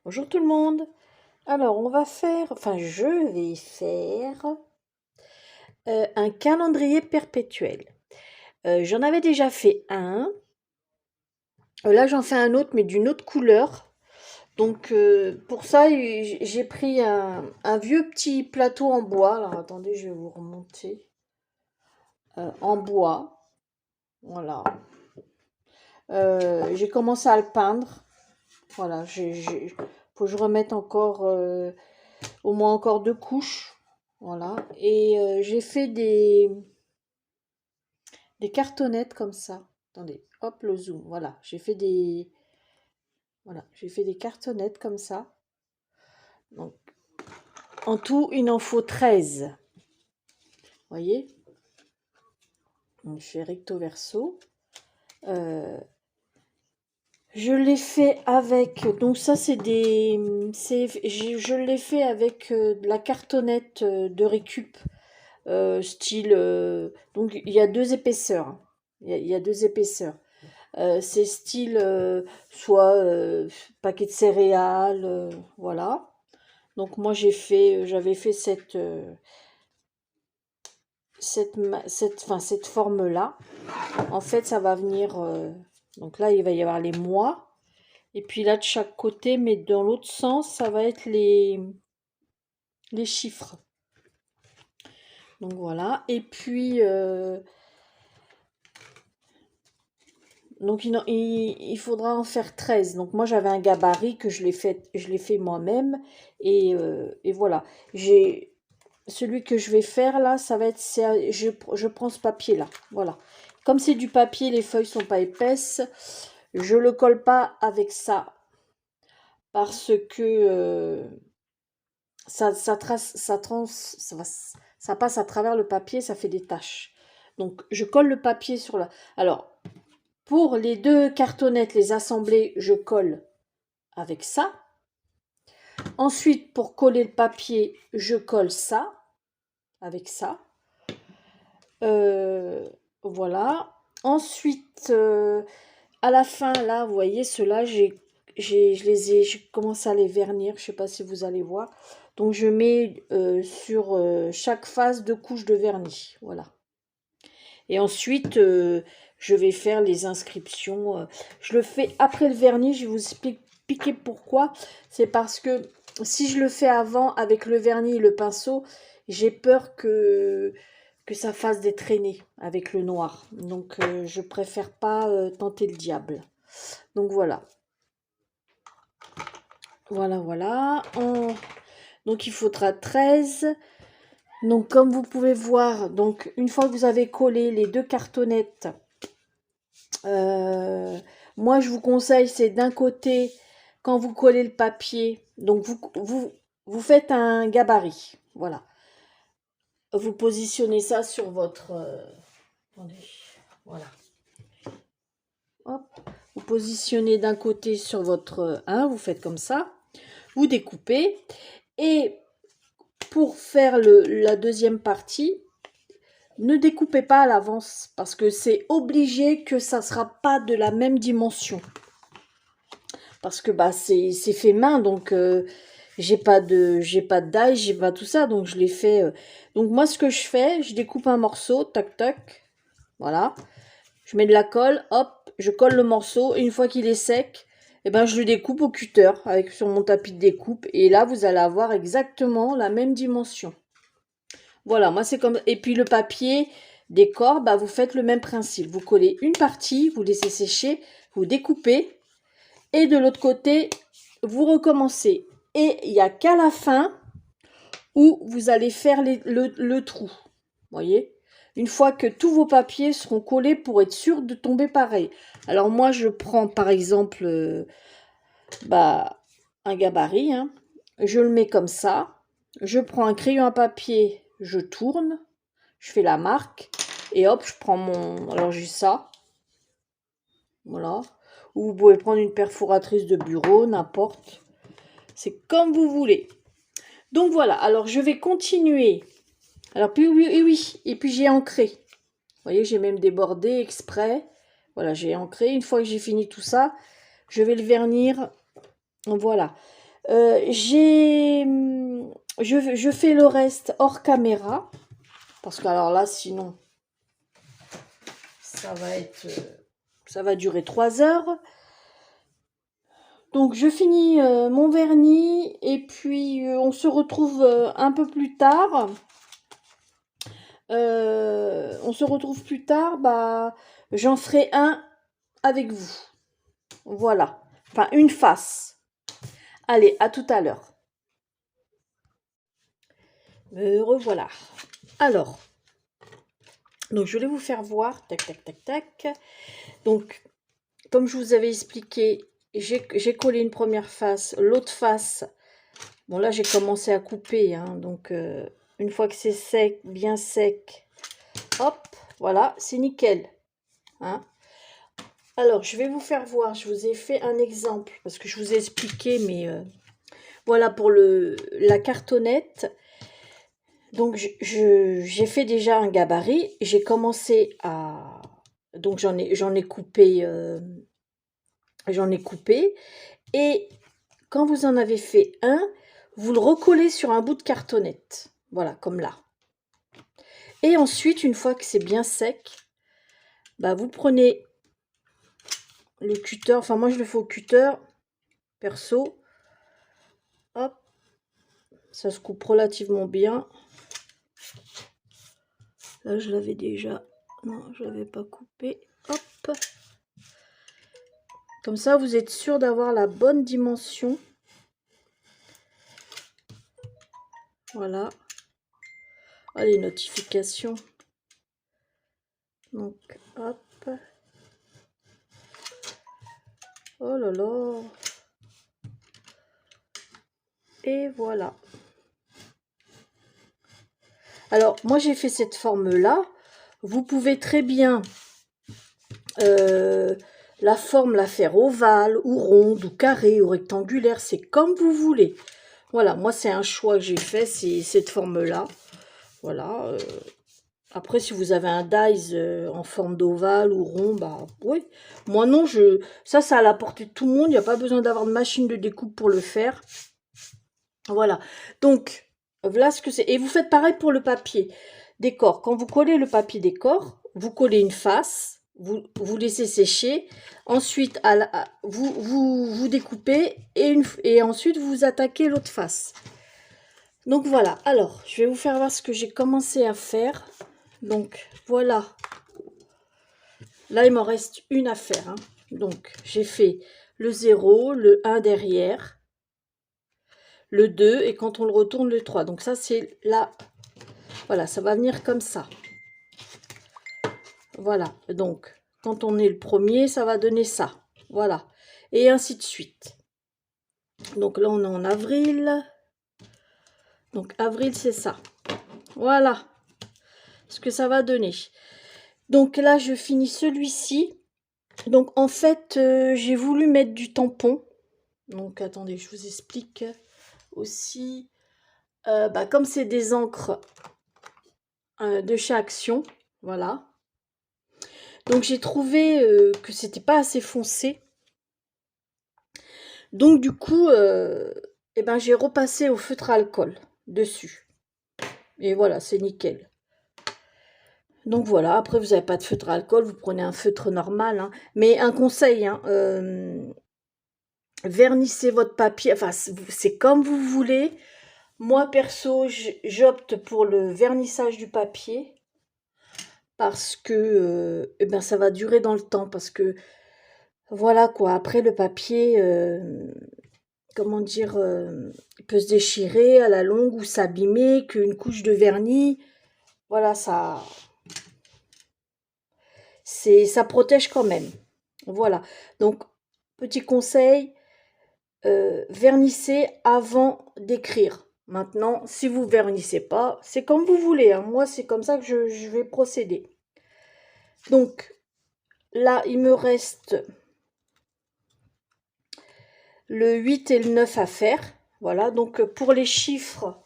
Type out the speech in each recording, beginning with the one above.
Bonjour tout le monde. Alors, on va faire, enfin, je vais faire un calendrier perpétuel. J'en avais déjà fait un. Là, j'en fais un autre, mais d'une autre couleur. Donc, pour ça, j'ai pris un vieux petit plateau en bois. Alors, attendez, je vais vous remonter. En bois. Voilà. J'ai commencé à le peindre. Voilà. Faut que je remette encore, au moins encore 2 couches. Voilà. Et j'ai fait des cartonnettes comme ça. Attendez, hop, le zoom. Voilà, j'ai fait des cartonnettes comme ça. Donc, en tout, il en faut 13. Vous voyez? Donc, je fais recto verso. Euh, je l'ai fait avec. Donc, ça, je l'ai fait avec de la cartonnette de récup. Style. Donc, il y a deux épaisseurs, hein. Il y a deux épaisseurs. C'est style soit paquet de céréales, voilà. Donc moi j'avais fait cette forme-là. En fait, ça va venir. Donc là, il va y avoir les mois. Et puis là, de chaque côté, mais dans l'autre sens, ça va être les chiffres. Donc voilà. Et puis, donc il faudra en faire 13. Donc moi j'avais un gabarit que je l'ai fait moi-même. Et voilà. Celui que je vais faire là, ça va être, je prends ce papier là. Voilà. Comme c'est du papier, les feuilles sont pas épaisses. Je le colle pas avec ça parce que ça trace, ça passe à travers le papier, ça fait des taches. Donc je colle le papier sur la. Alors pour les deux cartonnettes, les assembler, je colle avec ça. Ensuite, pour coller le papier, je colle ça avec ça. Voilà. Ensuite, à la fin, là, vous voyez, ceux-là, j'ai commencé à les vernir. Je ne sais pas si vous allez voir. Donc, je mets sur chaque face 2 couches de vernis. Voilà. Et ensuite, je vais faire les inscriptions. Je le fais après le vernis. Je vais vous expliquer pourquoi. C'est parce que si je le fais avant avec le vernis et le pinceau, j'ai peur que ça fasse des traînées avec le noir. Donc, je préfère pas tenter le diable. Donc, voilà. Voilà, voilà. Donc, il faudra 13. Donc, comme vous pouvez voir, donc une fois que vous avez collé les deux cartonnettes, moi, je vous conseille, c'est d'un côté, quand vous collez le papier, donc vous faites un gabarit. Voilà. Vous positionnez ça sur votre... attendez, voilà. Hop. Vous positionnez d'un côté sur votre 1, vous faites comme ça. Vous découpez. Et pour faire la deuxième partie, ne découpez pas à l'avance parce que c'est obligé que ça ne sera pas de la même dimension. Parce que bah c'est fait main, donc j'ai pas de d'ail, j'ai pas tout ça, donc je l'ai fait. Donc moi ce que je fais, je découpe un morceau, tac tac, voilà. Je mets de la colle, hop, je colle le morceau, et une fois qu'il est sec, eh ben je le découpe au cutter avec sur mon tapis de découpe, et là vous allez avoir exactement la même dimension. Voilà, moi c'est comme. Et puis le papier décor, bah vous faites le même principe. Vous collez une partie, vous laissez sécher, vous découpez. Et de l'autre côté, vous recommencez. Et il n'y a qu'à la fin où vous allez faire le trou. Vous voyez? Une fois que tous vos papiers seront collés pour être sûr de tomber pareil. Alors moi, je prends par exemple un gabarit. Hein. Je le mets comme ça. Je prends un crayon à papier, je tourne. Je fais la marque. Et hop, je prends mon... Alors j'ai ça. Voilà. Ou vous pouvez prendre une perforatrice de bureau, n'importe. C'est comme vous voulez. Donc voilà, alors je vais continuer. Alors puis oui, oui. Et puis j'ai ancré. Vous voyez, j'ai même débordé exprès. Voilà, j'ai ancré. Une fois que j'ai fini tout ça, je vais le vernir. Voilà. Je fais le reste hors caméra. Parce que alors là, sinon, ça va durer 3 heures. Donc je finis mon vernis et puis on se retrouve un peu plus tard. On se retrouve plus tard, bah j'en ferai un avec vous. Voilà. Enfin, une face. Allez, à tout à l'heure. Me revoilà. Alors, donc je voulais vous faire voir. Tac, tac, tac, tac. Donc, comme je vous avais expliqué, j'ai collé une première face. L'autre face, bon là j'ai commencé à couper. Hein, donc, une fois que c'est sec, bien sec, hop, voilà, c'est nickel. Hein. Alors, je vais vous faire voir. Je vous ai fait un exemple parce que je vous ai expliqué, mais voilà pour la cartonnette. Donc, j'ai fait déjà un gabarit. J'ai commencé à... Donc, j'en ai coupé. J'en ai coupé. Et quand vous en avez fait un, vous le recollez sur un bout de cartonnette. Voilà, comme là. Et ensuite, une fois que c'est bien sec, bah, vous prenez le cutter. Enfin, moi, je le fais au cutter, perso. Hop. Ça se coupe relativement bien. Là, je l'avais déjà... Non, je l'avais pas coupé. Hop. Comme ça, vous êtes sûr d'avoir la bonne dimension. Voilà. Ah, les notifications. Donc, hop. Oh là là. Et voilà. Alors, moi, j'ai fait cette forme-là. Vous pouvez très bien la forme la faire ovale, ou ronde, ou carrée, ou rectangulaire. C'est comme vous voulez. Voilà, moi, c'est un choix que j'ai fait, c'est cette forme-là. Voilà. Après, si vous avez un dies en forme d'ovale ou rond, bah oui. Moi non, ça à la portée de tout le monde. Il n'y a pas besoin d'avoir de machine de découpe pour le faire. Voilà. Donc, voilà ce que c'est. Et vous faites pareil pour le papier décor. Quand vous collez le papier décor, vous collez une face, vous laissez sécher. Ensuite, vous découpez et ensuite vous attaquez l'autre face. Donc voilà. Alors, je vais vous faire voir ce que j'ai commencé à faire. Donc voilà, là il m'en reste une à faire. Hein. Donc j'ai fait le 0, le 1 derrière, le 2 et quand on le retourne le 3. Donc ça c'est là, voilà, ça va venir comme ça. Voilà, donc quand on est le premier, ça va donner ça. Voilà, et ainsi de suite. Donc là on est en avril. Donc avril c'est ça. Voilà ce que ça va donner. Donc là je finis celui-ci. Donc en fait, j'ai voulu mettre du tampon. Donc attendez, je vous explique aussi. Bah, comme c'est des encres de chez Action, voilà. Donc j'ai trouvé que c'était pas assez foncé. Donc du coup, eh ben, j'ai repassé au feutre à alcool dessus. Et voilà, c'est nickel. Donc voilà, après vous n'avez pas de feutre à alcool, vous prenez un feutre normal. Hein. Mais un conseil, hein, vernissez votre papier, enfin c'est comme vous voulez. Moi perso, j'opte pour le vernissage du papier parce que eh ben, ça va durer dans le temps. Parce que voilà quoi, après le papier, comment dire, il peut se déchirer à la longue ou s'abîmer, qu'une couche de vernis, voilà, ça protège quand même. Voilà. Donc, petit conseil, vernissez avant d'écrire. Maintenant, si vous vernissez pas, c'est comme vous voulez. Hein. Moi, c'est comme ça que je vais procéder. Donc, là, il me reste le 8 et le 9 à faire. Voilà, donc pour les chiffres,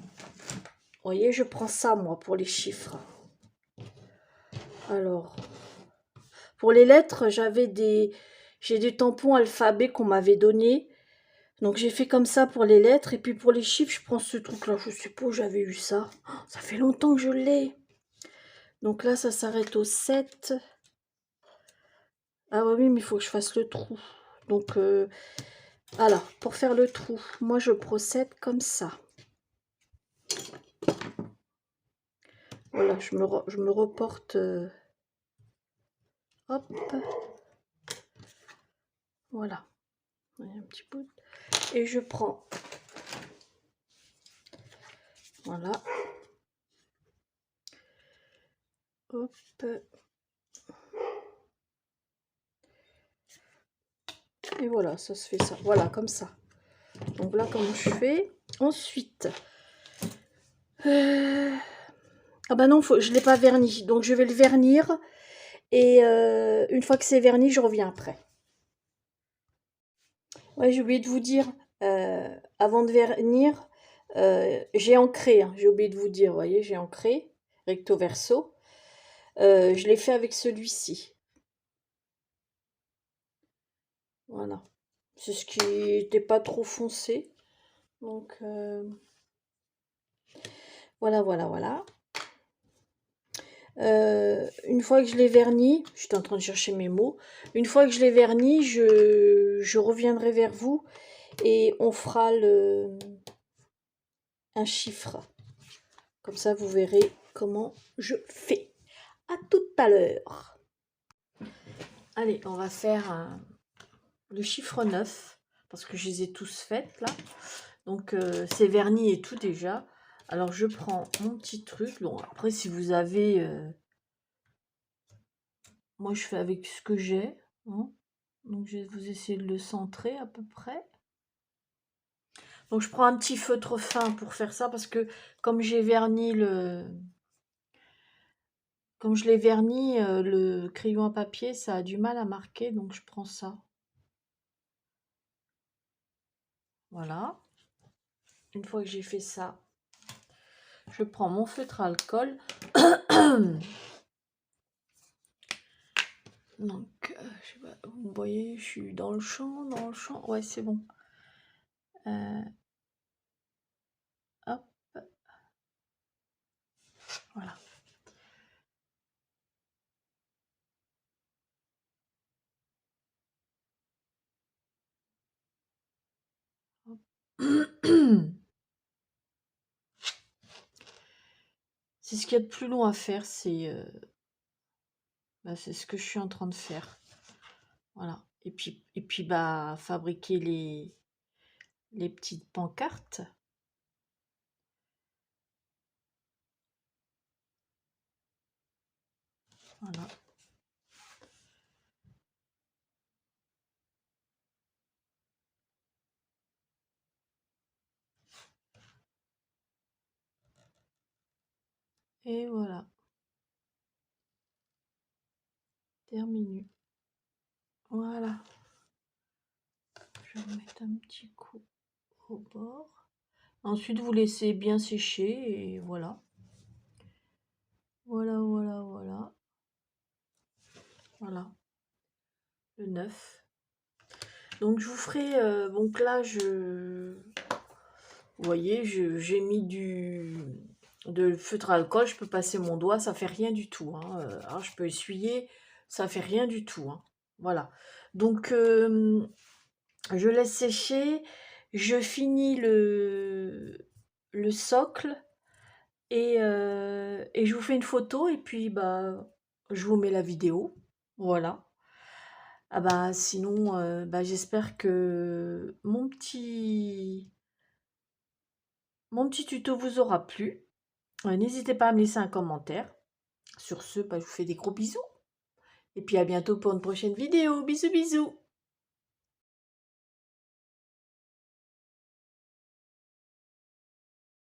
vous voyez, je prends ça, moi, pour les chiffres. Alors, pour les lettres, j'ai des tampons alphabet qu'on m'avait donné. Donc j'ai fait comme ça pour les lettres. Et puis pour les chiffres, je prends ce truc-là. Je sais pas où j'avais eu ça. Oh, ça fait longtemps que je l'ai. Donc là, ça s'arrête au 7. Ah oui, mais il faut que je fasse le trou. Donc, alors, pour faire le trou, moi, je procède comme ça. Voilà, je me reporte. Hop. Voilà. Un petit peu. Et je prends. Voilà. Hop. Et voilà, ça se fait ça. Voilà, comme ça. Donc là, comment je fais? Ensuite. Ah bah non, je ne l'ai pas verni. Donc je vais le vernir. Et une fois que c'est verni, je reviens après. Ouais, j'ai oublié de vous dire, avant de vernir, j'ai ancré, hein, j'ai oublié de vous dire, vous voyez, j'ai ancré, recto verso. Je l'ai fait avec celui-ci. Voilà. C'est ce qui n'était pas trop foncé. Donc, voilà, voilà, voilà. Une fois que je l'ai verni, j'étais en train de chercher mes mots. Une fois que je l'ai verni, je reviendrai vers vous et on fera un chiffre. Comme ça, vous verrez comment je fais. À tout à l'heure. Allez, on va faire le chiffre 9, parce que je les ai tous faites là. Donc, c'est verni et tout déjà. Alors, je prends mon petit truc. Bon, après, si vous avez... moi, je fais avec ce que j'ai. Hein. Donc, je vais vous essayer de le centrer à peu près. Donc, je prends un petit feutre fin pour faire ça, parce que comme j'ai verni le... Comme je l'ai verni, le crayon à papier, ça a du mal à marquer, donc je prends ça. Voilà. Une fois que j'ai fait ça, je prends mon feutre à alcool. Donc, je sais pas, vous voyez, je suis dans le champ, Ouais, c'est bon. Hop. Voilà. C'est ce qu'il y a de plus long à faire, c'est ce que je suis en train de faire. Voilà. Et puis bah, fabriquer les petites pancartes. Voilà. Et voilà. Terminé. Voilà. Je vais mettre un petit coup au bord. Ensuite, vous laissez bien sécher et voilà. Voilà, voilà, voilà. Voilà. Le 9. Donc, je vous ferai... donc là, vous voyez, j'ai mis de feutre à alcool. Je peux passer mon doigt, ça fait rien du tout. Hein. Alors, je peux essuyer, ça fait rien du tout. Hein. Voilà. Donc, je laisse sécher. Je finis le socle. Et je vous fais une photo et puis bah je vous mets la vidéo. Voilà. Ah bah sinon bah, j'espère que mon petit tuto vous aura plu. N'hésitez pas à me laisser un commentaire. Sur ce, bah, je vous fais des gros bisous. Et puis à bientôt pour une prochaine vidéo. Bisous bisous.